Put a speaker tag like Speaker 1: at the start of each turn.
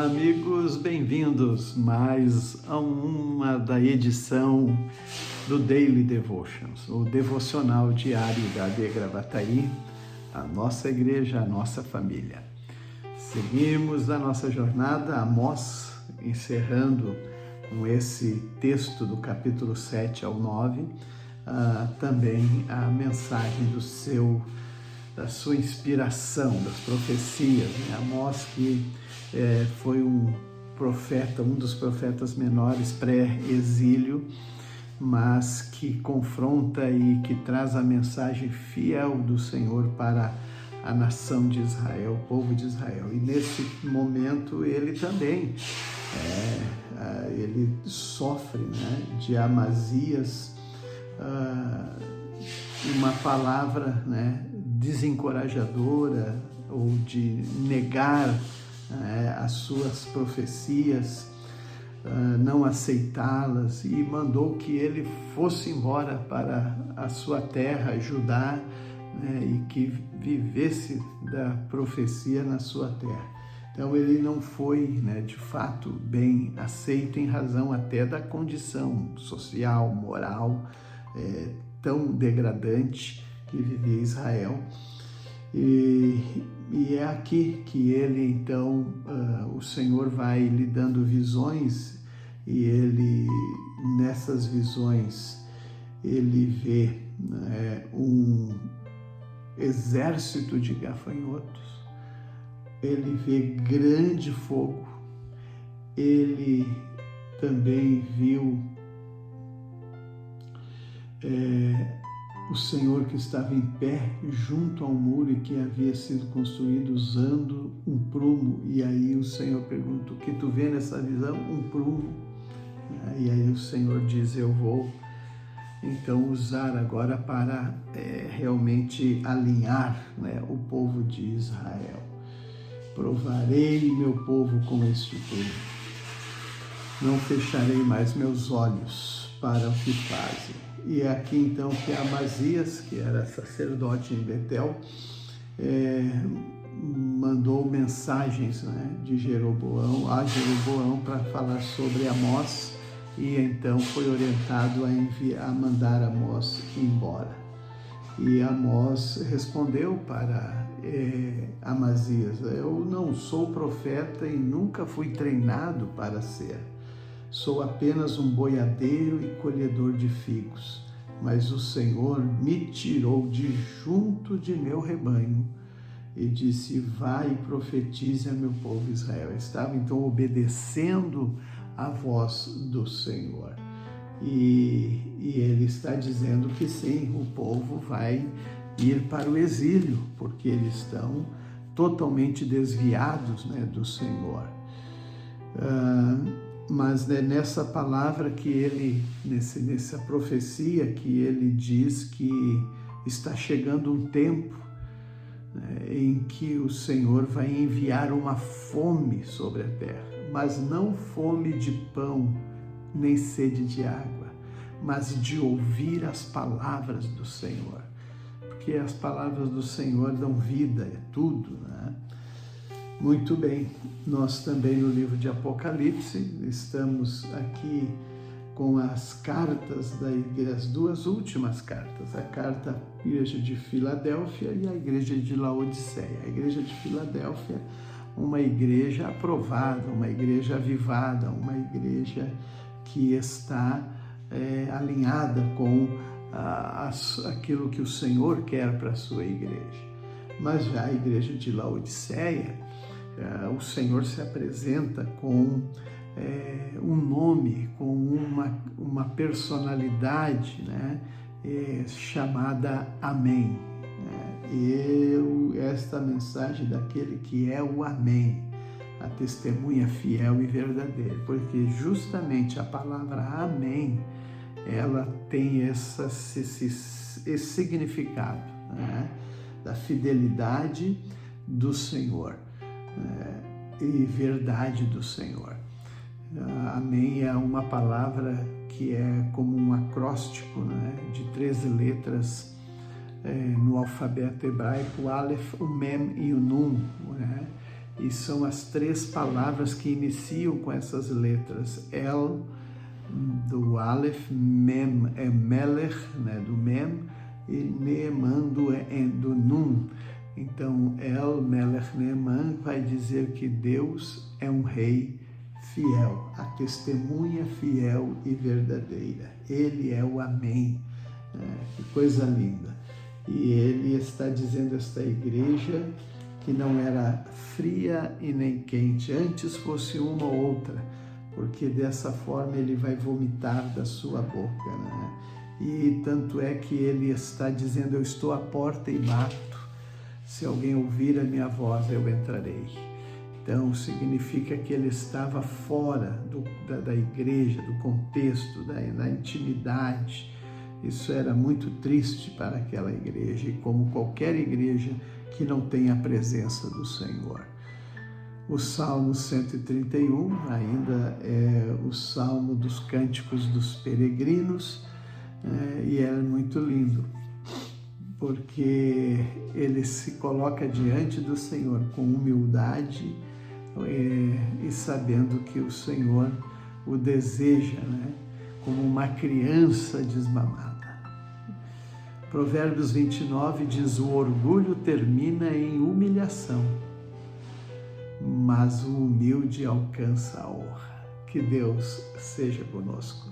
Speaker 1: Olá, amigos, bem-vindos mais a uma da edição do Daily Devotions, o devocional diário da AD Gravataí, a nossa igreja, a nossa família. Seguimos a nossa jornada, Amós, encerrando com esse texto do capítulo 7 ao 9, também a mensagem da sua inspiração, das profecias, né? Amós, que foi um profeta, um dos profetas menores pré-exílio, mas que confronta e que traz a mensagem fiel do Senhor para a nação de Israel, o povo de Israel. E nesse momento ele também ele sofre, né, de Amazias, uma palavra, né, desencorajadora ou de negar as suas profecias, não aceitá-las, e mandou que ele fosse embora para a sua terra, Judá, né, e que vivesse da profecia na sua terra. Então ele não foi, né, de fato bem aceito em razão até da condição social, moral, tão degradante que vivia Israel. E é aqui que ele, então, o Senhor vai lhe dando visões, e ele, nessas visões, ele vê, né, um exército de gafanhotos, ele vê grande fogo, ele também viu o Senhor que estava em pé junto ao muro e que havia sido construído usando um prumo. E aí o Senhor pergunta: o que tu vê nessa visão? Um prumo. E aí o Senhor diz: eu vou então usar agora para realmente alinhar, né, o povo de Israel. Provarei meu povo com este povo. Não fecharei mais meus olhos para o que fazem. E é aqui então que Amazias, que era sacerdote em Betel, mandou mensagens, né, de Jeroboão para falar sobre Amós, e então foi orientado a mandar Amós embora. E Amós respondeu para Amazias: eu não sou profeta e nunca fui treinado para ser. Sou apenas um boiadeiro e colhedor de figos, mas o Senhor me tirou de junto de meu rebanho e disse: vai e profetize a meu povo Israel. Estava então obedecendo a voz do Senhor. E ele está dizendo que sim, o povo vai ir para o exílio, porque eles estão totalmente desviados, né, do Senhor. Mas, né, nessa palavra que ele, nessa profecia que ele diz que está chegando um tempo, né, em que o Senhor vai enviar uma fome sobre a terra, mas não fome de pão, nem sede de água, mas de ouvir as palavras do Senhor, porque as palavras do Senhor dão vida, é tudo, né? Muito bem, nós também no livro de Apocalipse estamos aqui com as cartas da igreja, as duas últimas cartas, a carta à igreja de Filadélfia e a igreja de Laodiceia. A igreja de Filadélfia, uma igreja aprovada, uma igreja avivada, uma igreja que está alinhada com aquilo que o Senhor quer para a sua igreja. Mas já a igreja de Laodiceia, o Senhor se apresenta com um nome, com uma personalidade, né, chamada Amém. Esta mensagem daquele que é o Amém, a testemunha fiel e verdadeira, porque justamente a palavra Amém, ela tem esse significado, né, da fidelidade do Senhor, e verdade do Senhor. Amém é uma palavra que é como um acróstico, né, de 13 letras no alfabeto hebraico, o Aleph, o Mem e o Nun, né? e são as 3 palavras que iniciam com essas letras. El, do Aleph, Mem é Melech, né, do Mem, e Neeman do Nun. Então, El, Melech, Neeman vai dizer que Deus é um rei fiel, a testemunha fiel e verdadeira. Ele é o Amém. Que coisa linda. E ele está dizendo a esta igreja que não era fria e nem quente, antes fosse uma ou outra, porque dessa forma ele vai vomitar da sua boca, né? E tanto é que ele está dizendo: eu estou à porta e bato, se alguém ouvir a minha voz eu entrarei. Então significa que ele estava fora da igreja, do contexto, da intimidade. Isso era muito triste para aquela igreja, e como qualquer igreja que não tem a presença do Senhor. O Salmo 131 ainda é o Salmo dos Cânticos dos Peregrinos, e é muito lindo, porque ele se coloca diante do Senhor com humildade e sabendo que o Senhor o deseja, né, como uma criança desmamada. Provérbios 29 diz: o orgulho termina em humilhação, mas o humilde alcança a honra. Que Deus seja conosco.